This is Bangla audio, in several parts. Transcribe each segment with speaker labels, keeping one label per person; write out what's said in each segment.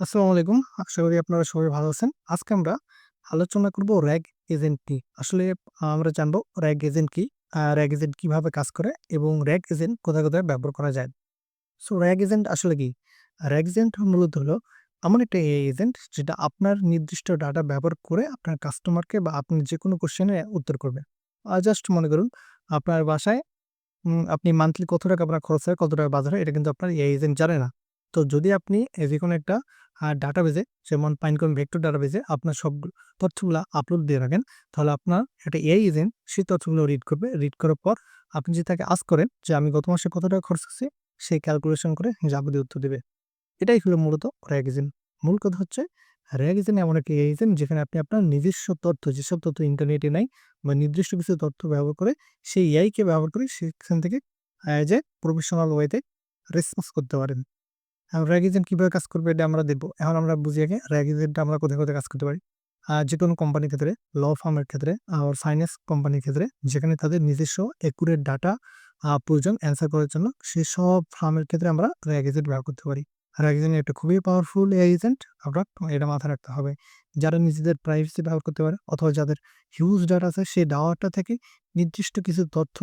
Speaker 1: আসসালামু আলাইকুম। আশা করি আপনারা সবাই ভালো আছেন। আজকে আমরা আলোচনা করব র‍্যাগ এজেন্ট কি? আসলে আমরা জানবো র‍্যাগ এজেন্ট কি? র‍্যাগ এজেন্ট কিভাবে কাজ করে এবং র‍্যাগ এজেন্ট কোথায়, কোথায় ব্যবহার করা যায়? সো র‍্যাগ এজেন্ট আসলে কি? র‍্যাগ এজেন্ট মূলত হলো এমন একটা এআই এজেন্ট যেটা আপনার নির্দিষ্ট ডাটা ব্যবহার করে আপনার কাস্টমারকে বা আপনি যেকোনো কোয়েশ্চেনের উত্তর করবে। জাস্ট মনে করুন আপনার বাসায় আপনি মান্থলি কত টাকা আপনার খরচ হয়, কত টাকা বাজার হয় এটা কিন্তু আপনার এআই এজেন্ট জানে না। তো যদি আপনি যেকোনো একটা ডাটাবেজে যেমন পাইনকোয়েন ভেক্টর ডাটাবেজে আপনার সব তথ্যগুলা আপলোড দিয়ে রাখেন, তাহলে আপনার একটা এআই এজেন্ট সেই তথ্যগুলো রিড করবে। রিড করার পর আপনি যদি তাকে আস্ক করেন যে, "আমি গত মাসে কত টাকা খরচ করছি?" সে ক্যালকুলেশন করে যাবতীয় উত্তর দিবে। এটাই হলো মূলত র‍্যাগ এজেন্ট। মূল কথা হচ্ছে র‍্যাগ এজেন্ট এমন একটা এআই এজেন্ট যেখানে আপনি আপনার নিজস্ব তথ্য, যেসব তথ্য ইন্টারনেটে নাই বা নির্দিষ্ট কিছু তথ্য ব্যবহার করে সেই এআই কে ব্যবহার করে সেখান থেকে এজ এ প্রফেশনাল ওয়েতে রেসপন্স করতে পারেন। র‍্যাগ এজেন্ট কিভাবে কাজ করবে এটা আমরা দেখব। এখন আমরা বুঝি আগে র‍্যাগ এজেন্টটা আমরা কোথায়, কোথায় কাজ করতে পারি। যেকোনো কোম্পানির ক্ষেত্রে, ফার্মের ক্ষেত্রে, ফাইন্যান্স কোম্পানির ক্ষেত্রে যেখানে তাদের নিজস্ব একুরেট ডাটা প্রয়োজন অ্যান্সার করার জন্য সেসব ফার্মের ক্ষেত্রে আমরা র‍্যাগ এজেন্ট ব্যবহার করতে পারি। র‍্যাগ এজেন্ট একটা খুবই পাওয়ারফুল এআই এজেন্ট। আপনার এটা মাথায় রাখতে হবে। যারা নিজেদের প্রাইভেসি ব্যবহার করতে পারে অথবা যাদের হিউজ ডাটা আছে সেই ডাটা থেকে নির্দিষ্ট কিছু তথ্য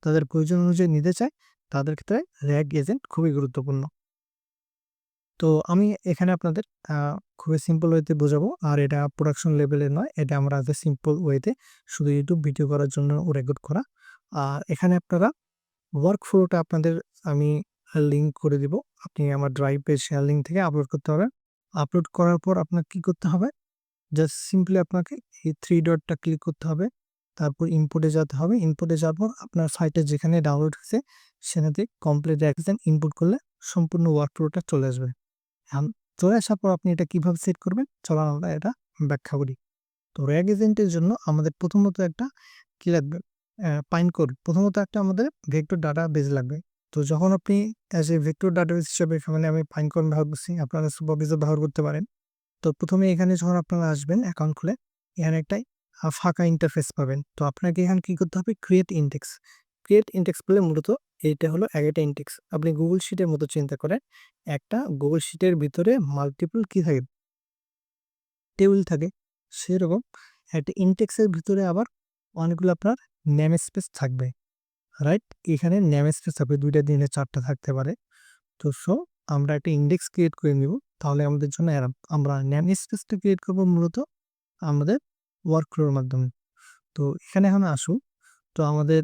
Speaker 1: তাদের প্রয়োজন অনুযায়ী নিতে চায়, তাদের ক্ষেত্রে র‍্যাগ এজেন্ট খুবই গুরুত্বপূর্ণ। তো আমি এখানে আপনাদের আ খুবই সিম্পল ওয়েতে বোঝাবো। আর এটা প্রোডাকশন লেভেলের নয়। এটা আমরা সিম্পল ওয়েতে শুধু YouTube ভিডিও করার জন্য রেকর্ড করা। আর এখানে আপনারা ওয়ার্ক ফ্লোটা আপনাদের আমি লিঙ্ক করে দিব। আপনি আমার ড্রাইভে শেয়ার লিঙ্ক থেকে আপলোড করতে হবে। আপলোড করার পর আপনার কি করতে হবে? জাস্ট সিম্পলি আপনাকে এই 3 ডটটা ক্লিক করতে হবে। তারপর ইনপুট এ যেতে হবে। ইনপুট এ যাওয়ার পর আপনার ফাইলটা যেখানে ডাউনলোড হইছে সেখানে কমপ্লিট অ্যাকশন ইনপুট করলে সম্পূর্ণ ওয়ার্ক ফ্লোটা চলে আসবে। এখন চলে আসার পর আপনি এটা কিভাবে সেট করবেন? চলুন আমরা এটা ব্যাখ্যা করি। তো র‍্যাগ এজেন্টের জন্য আমাদের প্রথমত একটা কি লাগবে? পাইনকোড। প্রথমত একটা আমাদের ভেক্টর ডাটাবেজ লাগবে। তো যখন আপনি অ্যাজ এ ভেক্টর ডাটাবেজ হিসেবে এখানে আমি পাইনকোড ব্যবহার করছি, আপনারা সুপারভিজর ব্যবহার করতে পারেন। তো ১ম এ এখানে যখন আপনারা আসবেন অ্যাকাউন্ট খুলে, এখানে একটা ফাঁকা ইন্টারফেস পাবেন। তো আপনাকে এখানে কি করতে হবে? Create index. ক্রিয়েট ইনডেক্স করলে মূলত এইটা হলো একটা ইনডেক্স। আপনি গুগল শিটের মতো চিন্তা করেন। একটা গুগল শিটের ভিতরে মাল্টিপল কি থাকে? টেবিল থাকে। সেরকম একটা ইনডেক্সের ভিতরে আবার অনেকগুলো আপনার নেম স্পেস থাকবে। রাইট? এখানে নেম স্পেস থাকবে ২ টা, ৩ টা, ৪ টা থাকতে পারে। তো আমরা একটা ইনডেক্স ক্রিয়েট করে নিব। তাহলে আমাদের জন্য আরাম। আমরা নেম স্পেসটা ক্রিয়েট করব মূলত আমাদের ওয়ার্কফ্লোর মাধ্যমে। তো এখানে এখন আসুন। তো আমাদের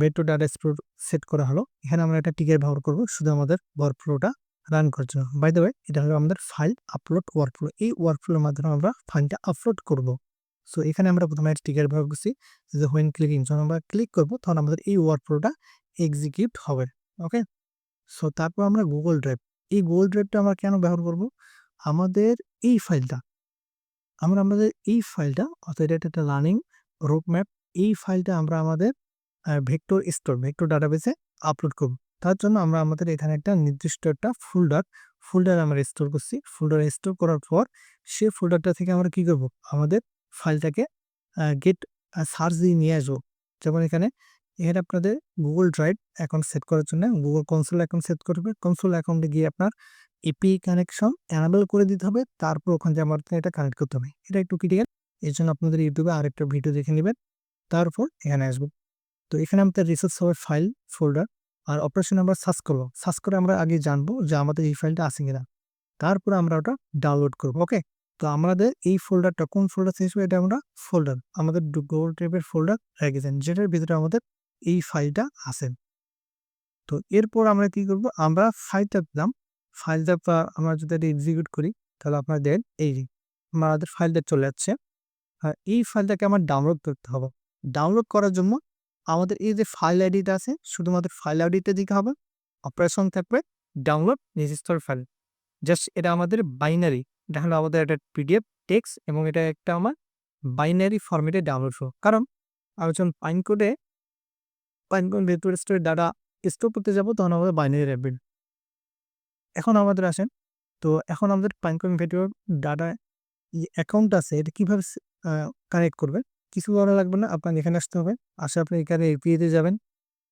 Speaker 1: ভেক্টর ডাটা স্টোর সেট করা হলো। এখানে আমরা একটা টিকেট ব্যবহার করব শুধু আমাদের ওয়ার্কফ্লোটা রান করার জন্য। বাই দ্য ওয়ে এটা হলো আমাদের ফাইল আপলোড ওয়ার্কফ্লো। এই ওয়ার্কফ্লোর মাধ্যমে আমরা ফাইলটা আপলোড করব। সো এখানে আমরা প্রথমে একটা টিকেট ব্যবহার করছি যে হোয়েন ক্লিকিং যখন আমরা ক্লিক করব তখন আমাদের এই ওয়ার্কফ্লোটা এক্সিকিউট হবে। ওকে? সো তারপর আমরা গুগল ড্রাইভ। এই গুগল ড্রাইভটা আমরা কেন ব্যবহার করব? আমাদের এই ফাইলটা আমাদের এই ফাইলটা অর্থাৎ এটা একটা লার্নিং রোডম্যাপ। এই ফাইলটা আমরা আমাদের ভেক্টর ডাটাবেসে আপলোড করব। তার জন্য আমরা আমাদের এখানে একটা নির্দিষ্ট একটা ফোল্ডার আমরা স্টোর করছি। ফোল্ডার স্টোর করার পর সে ফোল্ডারটা থেকে আমরা কি করব? আমাদের ফাইলটাকে গেট সার্চ দিয়ে নিয়ে আসবো। যেমন এখানে আপনাদের গুগল ড্রাইভ অ্যাকাউন্ট সেট করার জন্য গুগল কনসোল অ্যাকাউন্ট সেট করবে। কনসোল অ্যাকাউন্টে গিয়ে আপনার এপিআই কানেকশন এনেবল করে দিতে হবে। তারপর ওখান থেকে আমাদের এটা কানেক্ট করতে হবে। এটা একটু ক্রিটিক্যাল। এজন্য আপনাদের YouTube এ আরেকটা ভিডিও দেখে নিবেন। তারপর এখানে আসবেন। তো এখানে আমাদের রিসোর্স হবে ফাইল ফোল্ডার আর অপারেশন আমরা সার্চ করব। সার্চ করে আমরা আগে জানবো যে আমাদের এই ফাইলটা আছে কিনা। তারপরে আমরা ওটা ডাউনলোড করব। ওকে? তো আমাদের এই ফোল্ডারটা কোন ফোল্ডার থেকে আসবে? এটা আমরা আমাদের গুগল ড্রাইভের ফোল্ডার রেখেছেন যেটার ভিতরে আমাদের এই ফাইলটা আছে। তো এরপর আমরা কি করব? আমরা ফাইলটা পেলাম। ফাইলটা আমরা যদি এটা এক্সিকিউট করি তাহলে আপনারা দেখেন এই যে আমাদের ফাইলটা চলে যাচ্ছে। এই ফাইলটাকে আমার ডাউনলোড করতে হবে। ডাউনলোড করার জন্য আমাদের এই যে ফাইল আইডিটা আছে শুধুমাত্র ফাইল আইডিতে দিতে হবে। অপারেশন থাকবে ডাউনলোড রেজিস্টার ফাইল। জাস্ট এটা আমাদের বাইনারি। এটা হলো আমাদের একটা পিডিএফ টেক্সট এবং এটা একটা আমার বাইনারি ফরম্যাটে ডাউনলোড হবে। কারণ আমি যখন prime coat vector storage data store করতে যাব তখন আমাদের বাইনারি রাখবেন। এখন আমাদের আসেন। তো এখন আমাদের পাইনকোড ভেক্টর ডাটা অ্যাকাউন্ট আছে এটা কিভাবে আ কানেক্ট করবেন? কিছু করা লাগবে না। আপনার এখানে আসতে হবে। আসে আপনি এখানে এপিআই তে যাবেন।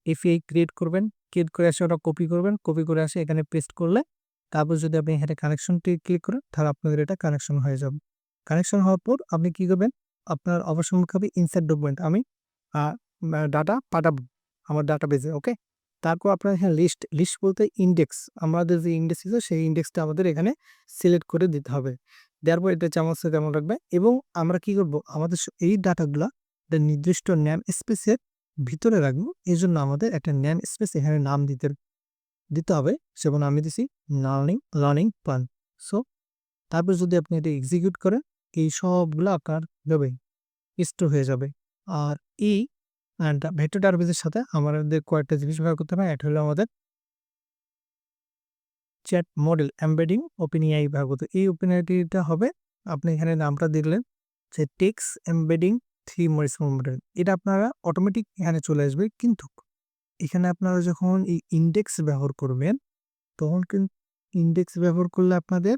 Speaker 1: এপিআই ক্রিয়েট করবেন। ক্রিয়েট করে আসে ওটা কপি করবেন। কপি করে আসে এখানে পেস্ট করলে তারপর যদি আপনি এখানে কানেকশনটি ক্লিক করেন তাহলে আপনাদের এটা কানেকশন হয়ে যাবে। কানেকশন হওয়ার পর আপনি কি করবেন? আপনার অবশ্যই হবে ইনসার্ট ডকুমেন্ট। আমি আ ডাটা পাঠাবো আমার ডাটাবেজে, ওকে? তারপর আপনার এখানে লিস্ট বলতে ইনডেক্স। আমাদের যে ইনডেক্স ছিল সেই ইনডেক্সটা আমাদের এখানে সিলেক্ট করে দিতে হবে। দেওয়ার পর এটা যেমন আছে তেমন রাখবে এবং আমরা কি করব? আমাদের এই ডাটাগুলা একটা নির্দিষ্ট নেম স্পেসের ভিতরে রাখবো। এজন্য আমাদের একটা নেম স্পেস এখানে নাম দিতে হবে। যেমন আমি দিছি লার্নিং প্ল্যান। সো তারপর যদি আপনি এটা এক্সিকিউট করেন, এই সবগুলা আপনার হবে স্টোর হয়ে যাবে। আর এই ভেক্টর ডাটাবেসের সাথে আমাদের কয়েকটা জিনিস ব্যবহার করতে হবে। একটা হলো আমাদের চ্যাট মডেল এমবেডিং ওপেনএআই ব্যবহার করতে। এই ওপেনএআইটা হবে আপনি এখানে নামটা দিলেন যে টেক্সট এমবেডিং 3 মডেল। এটা আপনারা অটোমেটিক এখানে চলে আসবে। কিন্তু এখানে আপনারা যখন এই ইনডেক্স ব্যবহার করবেন, তখন কিন্তু ইনডেক্স ব্যবহার করলে আপনাদের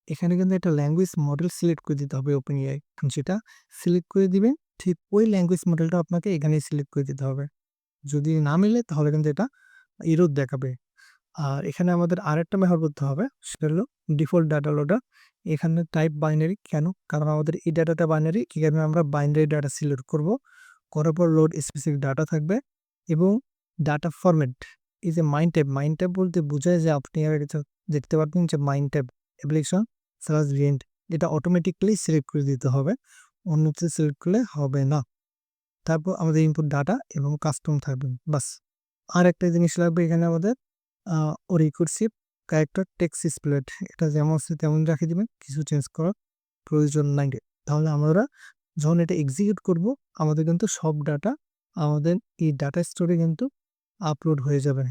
Speaker 1: এখানে কিন্তু একটা ল্যাঙ্গুয়েজ মডেল সিলেক্ট করে দিতে হবে ওপেনএআই। যেটা সিলেক্ট করে দিবেন, ঠিক ওই ল্যাঙ্গুয়েজ মডেলটা আপনাকে এখানেই সিলেক্ট করে দিতে হবে। যদি না মিলে তাহলে কিন্তু এটা এরর দেখাবে। আর এখানে আমাদের আরেকটা ব্যবহার করতে হবে, সেটা হলো ডিফল্ট ডাটা লোডার। এখানে টাইপ বাইনারি কেন? কারণ আমাদের এই ডাটাটা বাইনারি, এখানে আমরা বাইনারি ডাটা সিলেক্ট করব। করার পর লোড স্পেসিফিক ডাটা থাকবে এবং ডাটা ফরম্যাট। এই যে মাইন ট্যাব বলতে বোঝায় যে আপনি দেখতে পারবেন যে মাইন ট্যাব অ্যাপ্লিকেশন /রেন্ট এটা অটোমেটিক্যালি সিলেক্ট করে দিতে হবে। অন্য কিছু সিলেক্ট করলে হবে না। তারপর আমাদের ইনপুট ডাটা এবং কাস্টম থাকবে, বাস। আর একটা জিনিস লাগবে এখানে আমাদের রিকার্সিভ ক্যারেক্টার টেক্সট স্প্লিট। এটা যেমন আছে তেমন রেখে দিবেন, কিছু চেঞ্জ করার প্রয়োজন নাই। তাহলে আমরা যখন এটা এক্সিকিউট করব, আমাদের কিন্তু সব ডাটা আমাদের এই ডাটা স্টোরে কিন্তু আপলোড হয়ে যাবে।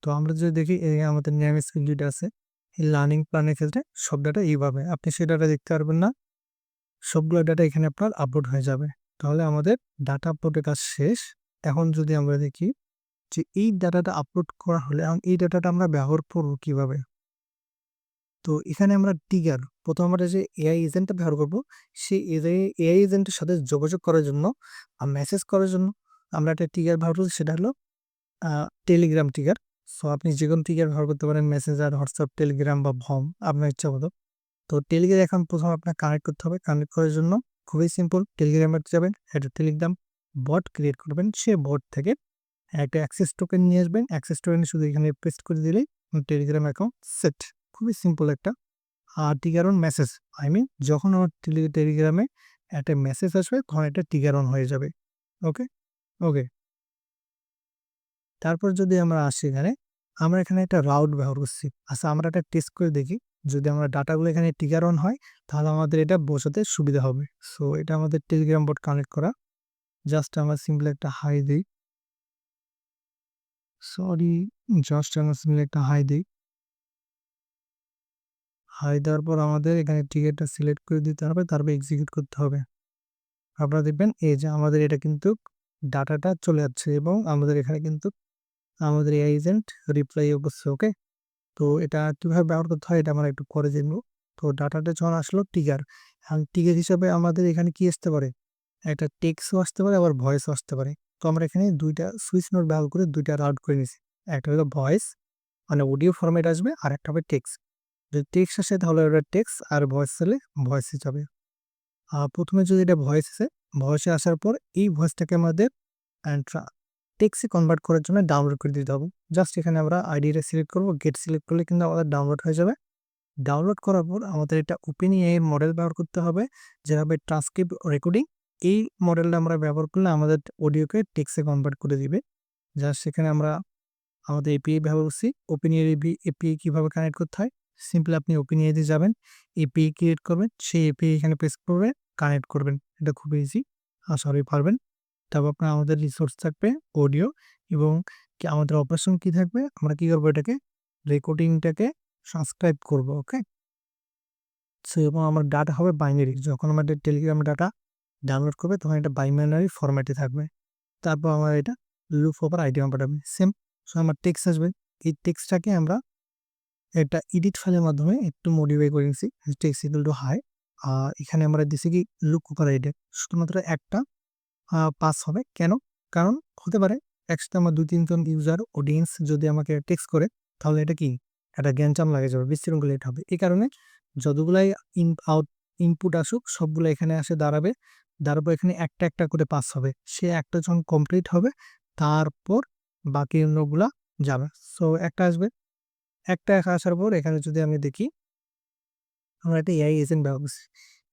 Speaker 1: তো আমরা যদি দেখি এই আমাদের নেম স্কিল যেটা আছে, এই লার্নিং প্ল্যানের ক্ষেত্রে সব ডাটা এইভাবে আপনি সেই ডাটা দেখতে পারবেন না, সবগুলো ডাটা এখানে আপনার আপলোড হয়ে যাবে। তাহলে আমাদের ডাটা আপলোডের কাজ শেষ। এখন যদি আমরা দেখি যে এই ডাটাটা আপলোড করা হলে এখন এই ডাটাটা আমরা ব্যবহার করব কিভাবে? তো এখানে আমরা প্রথম আমরা যে এআই এজেন্টটা ব্যবহার করব, সেই এআই এজেন্টের সাথে যোগাযোগ করার জন্য মেসেজ করার জন্য আমরা একটা ব্যবহার করছি, সেটা হলো টেলিগ্রাম ট্রিগার। সো আপনি যেকোনো ট্রিগার ব্যবহার করতে পারেন, মেসেঞ্জার, হোয়াটসঅ্যাপ, টেলিগ্রাম বা ভম আপনার ইচ্ছা মতো। তো টেলিগ্রাম এখন প্রথম আপনার কানেক্ট করতে হবে। কানেক্ট করার জন্য খুবই সিম্পল, টেলিগ্রামে যাবেন, একটা টেলিগ্রাম বট ক্রিয়েট করবেন। সে বট থেকে একটা অ্যাক্সেস টোকেন নিয়ে আসবেন। অ্যাক্সেস টোকেন শুধু এখানে পেস্ট করে দিলেই টেলিগ্রাম অ্যাকাউন্ট সেট। খুবই সিম্পল একটা। আর ট্রিগার অন মেসেজ, যখন আমার টেলিগ্রামে একটা মেসেজ আসবে তখন একটা ট্রিগার অন হয়ে যাবে। ওকে? ওকে। তারপর যদি আমরা আসি এখানে, আমরা এখানে একটা রাউট ব্যবহার করছি। আচ্ছা, আমরা একটা টেস্ট করে দেখি। যদি আমরা ডাটাগুলো এখানে ট্রিগার অন হয়, তাহলে আমাদের এটা বোঝাতে সুবিধা হবে। সো এটা আমাদের টেলিগ্রাম বট কানেক্ট করা। জাস্ট আমরা সিম্পল একটা হাই দেই। সরি, জাস্ট আমরা সিম্পল একটা হাই দেই। হাই দেওয়ার পর আমাদের এখানে ট্রিগারটা সিলেক্ট করে দিতে হবে, তারপর এক্সিকিউট করতে হবে। আপনারা দেখবেন এই যে আমাদের এটা কিন্তু ডাটাটা চলে যাচ্ছে এবং আমাদের এখানে কিন্তু আমাদের এআই এজেন্ট রিপ্লাই করছে। ওকে? তো এটা কিভাবে ব্যবহার করতে হয় এটা আমরা একটু পরে জানবো। তো ডাটাটা যখন আসলো ট্রিগার, এখন ট্রিগার হিসাবে আমাদের এখানে কি আসতে পারে? একটা টেক্সটও আসতে পারে, আবার ভয়েসও আসতে পারে। তো আমরা এখানে ২ টা সুইচ নোট ব্যবহার করে ২ টা রাউট করে নিছি। একটা হলো ভয়েস, মানে অডিও ফরম্যাট আসবে, আর একটা হবে টেক্সট। যদি টেক্সট আসে তাহলে ওটা টেক্সট, আর ভয়েস হলে ভয়েসে যাবে। ১ম এ যদি এটা ভয়েস আসে, ভয়েসে আসার পর এই ভয়েসটাকে আমাদের টেক্সটে কনভার্ট করার জন্য ডাউনলোড করে দিতে হবে। জাস্ট এখানে আমরা আইডিটা সিলেক্ট করব, গেট সিলেক্ট করলে কিন্তু আমাদের ডাউনলোড হয়ে যাবে। ডাউনলোড করার পর আমাদের এটা ওপেনএআই এর মডেল ব্যবহার করতে হবে, যেটা হবে ট্রান্সক্রিপ্ট রেকর্ডিং। এই মডেলটা আমরা ব্যবহার করলে আমাদের অডিওকে টেক্সটে কনভার্ট করে দিবে। জাস্ট সেখানে আমরা আমাদের এপিআই ব্যবহার করছি। ওপেনএআই এপিআই কিভাবে কানেক্ট করতে হয়? সিম্পলি আপনি ওপেনএআই তে যাবেন, এপিআই ক্রিয়েট করবেন, সেই এপিআই এখানে পেস্ট করবেন, কানেক্ট করবেন। এটা খুব ইজি, আশা করি পারবেন। তারপর আপনার আমাদের রিসোর্স থাকবে অডিও এবং আমাদের অপারেশন কি থাকবে? আমরা কি করবো? এটাকে রেকর্ডিংটাকে সাবস্ক্রাইব করব। ওকে? সো এবং আমার ডাটা হবে বাইনারি। যখন আমাদের টেলিগ্রাম ডাটা ডাউনলোড করবে তখন এটা বাইনারি ফরম্যাটে থাকবে। তারপর আমার এটা লুপ ওভার আইডিয়া পাঠাবে। সেম। সো আমার টেক্সট আসবে। এই টেক্সটটাকে আমরা একটা এডিট ফাইলের মাধ্যমে একটু মডিফাই করে নিছি। Text equal to hi. এখানে আমরা দিছি কি লুপ ওভার আইডিয়া। শুধুমাত্র একটা পাস হবে। কেন? কারণ হতে পারে একসাথে আমার ২-৩ জন ইউজার অডিয়েন্স যদি আমাকে টেক্সট করে, তাহলে এটা কি একটা গ্যাঞ্জাম লাগে যাবে, বিশৃঙ্খলিত হবে। এই কারণে যতগুলাই ইনপুট আসুক সবগুলো এখানে আসে দাঁড়াবে। দাঁড়াবো এখানে একটা একটা করে পাস হবে। সে একটা যখন কমপ্লিট হবে তারপর বাকি অন্যগুলা যাবে। সো একটা আসবে, একটা আসার পর এখানে যদি আমি দেখি আমরা একটা এআই এজেন্ট ব্যবহার করছি।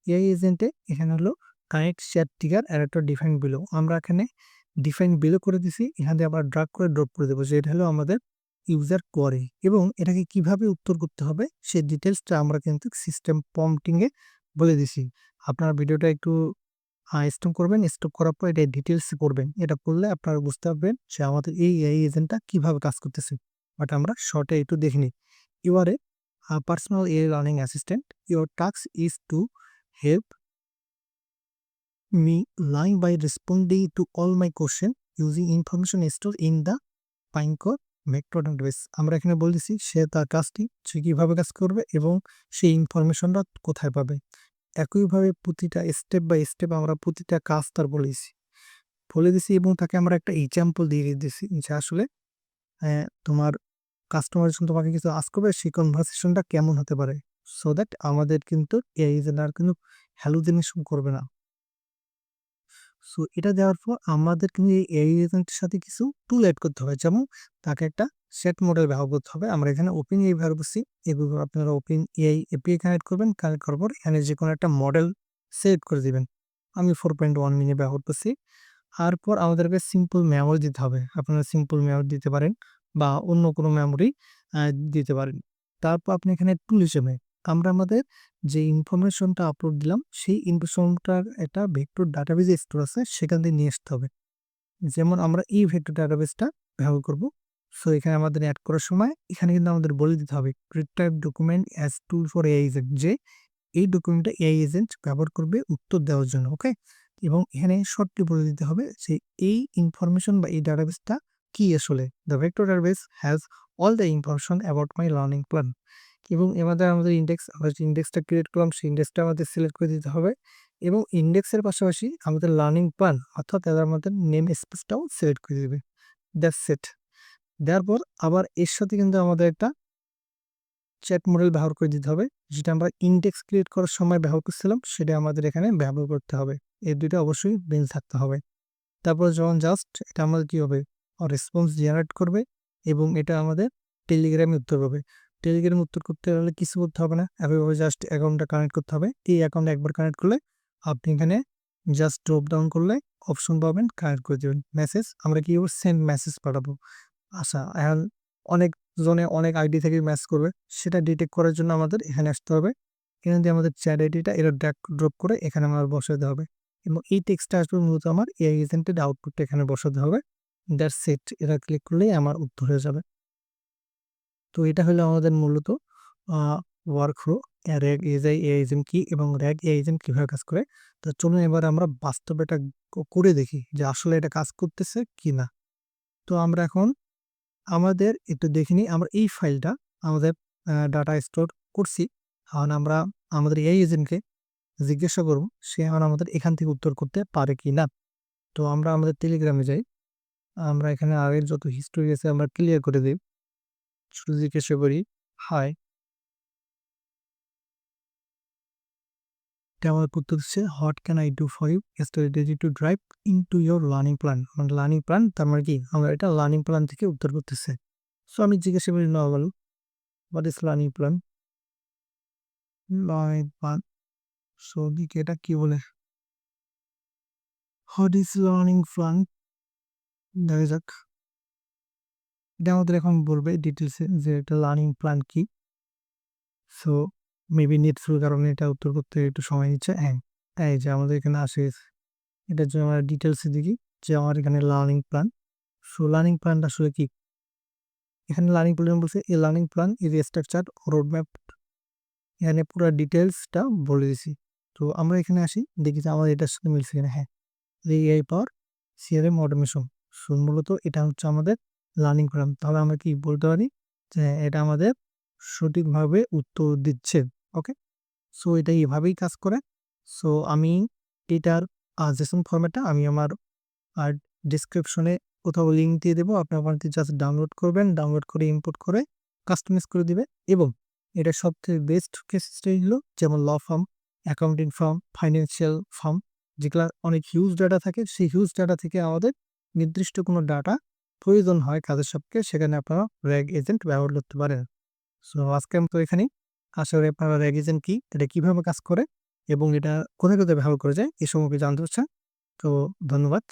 Speaker 1: এআই এজেন্টে এখানে হলো কানেক্ট শেয়ার ট্রিগার আর একটা ডিফাইন বিলো। আমরা এখানে ডিফাইন বিলো করে দিছি, এখান থেকে আমরা ড্রাগ করে ড্রপ করে দেবো, যে এটা হলো আমাদের ইউজার কোয়ারি এবং এটাকে কিভাবে উত্তর করতে হবে সেই ডিটেলসটা আমরা কিন্তু সিস্টেম প্রম্পটিং এ বলে দিছি। আপনারা ভিডিওটা একটু স্টপ করবেন, স্টপ করার পর এটা ডিটেলস করবেন। এটা করলে আপনারা বুঝতে পারবেন যে আমাদের এই এআই এজেন্টটা কিভাবে কাজ করতেছে। বাট আমরা শর্টে একটু দেখে নিই। You are a personal AI learning assistant. Your task is to help me learn by responding to all my questions using information stored in the Pinecore vector database. আমরা এখানে বলেছি সে তার কাজটি সে কিভাবে কাজ করবে এবং সেই ইনফরমেশনটা কোথায় পাবে। একইভাবে প্রতিটা স্টেপ বাই স্টেপ আমরা প্রতিটা কাজ তার বলে দিছি এবং তাকে আমরা একটা এক্সাম্পল দিয়ে দিয়েছি যে আসলে তোমার কাস্টমার যখন তোমাকে কিছু আস্ক করবে সেই কনভারসেশনটা কেমন হতে পারে, সো দ্যাট আমাদের কিন্তু এআই এজেন্ট আর কিন্তু হ্যালুসিনেশন করবে না। সো এটা দেওয়ার পর আমাদের কিন্তু এই এআই এজেন্টের সাথে কিছু টুল এড করতে হবে, যেমন তাকে একটা সেট মডেল ব্যবহার করতে হবে। আমরা এখানে ওপেন এআই ব্যবহার করছি, এগুলো আপনারা ওপেন এআই এপিআই কানেক্ট করবেন, কানেক্ট করার পর এখানে যে কোনো একটা মডেল সেট করে দিবেন। আমি 4.1 মিনি ব্যবহার করছি। তারপর আমাদেরকে সিম্পল মেমোরি দিতে হবে, আপনারা সিম্পল মেমোরি দিতে পারেন বা অন্য কোনো মেমোরি দিতে পারেন। তারপর আপনি এখানে টুল হিসেবে আমরা আমাদের যে ইনফরমেশনটা আপলোড দিলাম সেই ইনফরমেশনটার একটা ভেক্টর ডাটাবেজে স্টোর আছে, সেখান থেকে নিয়ে আসতে হবে। যেমন আমরা এই ভেক্টর ডাটাবেসটা ব্যবহার করব। সো এখানে আমাদের অ্যাড করার সময় এখানে কিন্তু আমাদের বলে দিতে হবে create type document as tool for AI agent, যে এই ডকুমেন্টটা এআই এজেন্ট ব্যবহার করবে উত্তর দেওয়ার জন্য। ওকে, এবং এখানে শর্টলি বলে দিতে হবে যে এই ইনফরমেশন বা এই ডাটাবেসটা কি আসলে। The vector database has all the information about my learning plan. এবং আমাদের ইন্ডেক্স, আমরা যে ইন্ডেক্সটা ক্রিয়েট করলাম সেই ইন্ডেক্সটা আমাদের সিলেক্ট করে দিতে হবে এবং ইন্ডেক্সের পাশাপাশি আমাদের লার্নিং প্ল্যান অর্থাৎ আমাদের নেম স্পেসটাও সিলেক্ট করে দেবে। That's it. দেওয়ার পর আবার এর সাথে কিন্তু আমাদের একটা চ্যাট মডেল ব্যবহার করে দিতে হবে, যেটা আমরা ইনডেক্স ক্রিয়েট করার সময় ব্যবহার করছিলাম সেটা আমাদের এখানে ব্যবহার করতে হবে। এই দুইটা অবশ্যই মিল থাকতে হবে। তারপর যখন জাস্ট এটা আমাদের কি হবে, রেসপন্স জেনারেট করবে এবং এটা আমাদের টেলিগ্রামে উত্তর পাবে। টেলিগ্রামে উত্তর করতে হলে কিছু করতে হবে না, একইভাবে জাস্ট অ্যাকাউন্টটা কানেক্ট করতে হবে। এই অ্যাকাউন্টে একবার কানেক্ট করলে আপনি এখানে জাস্ট ড্রপ ডাউন করলে অপশন পাবেন, কানেক্ট করে দেবেন। মেসেজ আমরা কি করবো, সেন্ড মেসেজ পাঠাবো। আচ্ছা, এখন অনেক জনে অনেক আইডি থেকে মেসেজ করবে, সেটা ডিটেক্ট করার জন্য আমাদের এখানে আসতে হবে। এখান দিয়ে আমাদের চ্যাট আইডিটা এটা ড্রপ করে এখানে আমার বসাতে হবে এবং এই টেক্সটটা আসবে মূলত আমার এআই এজেন্টের আউটপুটটা এখানে বসাতে হবে। That's it. এটা ক্লিক করলেই আমার উত্তর হয়ে যাবে। তো এটা হলো আমাদের মূলত work flow, rag AI agent কি এবং র্যাগ এআই এজেন্ট কিভাবে কাজ করে। তো চলুন এবার আমরা বাস্তবে এটা করে দেখি যে আসলে এটা কাজ করতেছে কি না। তো আমরা এখন আমাদের একটু দেখে নিই, আমরা এই ফাইলটা আমাদের ডাটা স্টোর করছি। এখন আমরা আমাদের এআই এজেন্টকে জিজ্ঞাসা করব সে এখন আমাদের এখান থেকে উত্তর করতে পারে কি না। তো আমরা আমাদের টেলিগ্রামে যাই, আমরা এখানে আগের যত হিস্ট্রি আছে আমরা ক্লিয়ার করে দিই। শুধু জিজ্ঞাসা করি হাই, এটা আমার উত্তর দিচ্ছে what can I do for you strategy to drive into your learning plan. মানে লার্নিং প্ল্যান তার মানে কি, আমরা এটা লার্নিং প্ল্যান থেকে উত্তর করতেছে। সো আমি জিজ্ঞাসা করি normal what is learning plan, learning plan. So দিকে এটা কি বলে, হোয়াট ইজ লার্নিং প্ল্যান, দেখা যাক। এটা আমাদের এখন বলবে ডিটেলসে যে এটা লার্নিং প্ল্যান কি। সো মেবি নেট থ্রুর কারণে এটা উত্তর করতে একটু সময় নিচ্ছে। হ্যাঁ, এই যে আমাদের এখানে আসে, এটার জন্য আমরা ডিটেলসে দেখি যে আমার এখানে লার্নিং প্ল্যান। সো লার্নিং প্ল্যানটা আসলে কি, এখানে লার্নিং প্ল্যান বলছে এই learning plan is structure road map, এখানে পুরো ডিটেলসটা বলে দিছি। তো আমরা এখানে আসি দেখি যে আমাদের এটার সাথে মিলছে কিনা। হ্যাঁ, এআই পাওয়ার সিআরএম অটোমেশন। সো মূলত এটা হচ্ছে আমাদের লার্নিং প্ল্যান। তাহলে আমরা কি বলতে পারি যে এটা আমাদের সঠিকভাবে উত্তর দিচ্ছে। ওকে, সো এটা এভাবেই কাজ করে। সো আমি এটার জেসন ফরম্যাটটা আমি আমার আর ডিসক্রিপশনে কোথাও লিঙ্ক দিয়ে দেবো, আপনি ওখান থেকে জাস্ট ডাউনলোড করবেন, ডাউনলোড করে ইম্পোর্ট করে কাস্টমাইজ করে দিবে এবং এটা সবথেকে বেস্ট কেস স্টাডি হলো যেমন law firm, accounting firm, financial firm, যেগুলা অনেক হিউজ ডাটা থাকে, সেই হিউজ ডাটা থেকে আমাদের নির্দিষ্ট কোনো ডাটা প্রয়োজন হয় কাজের সাপেক্ষে, সেখানে আপনারা RAG এজেন্ট ব্যবহার করতে পারেন। সো আজকে আমি তো এখানেই। আশা করি আপনারা RAG এজেন্ট কি, এটা কিভাবে কাজ করে এবং এটা কোথায় ব্যবহার করা যায় এ সম্পর্কে জানতে চাচ্ছেন। তো ধন্যবাদ।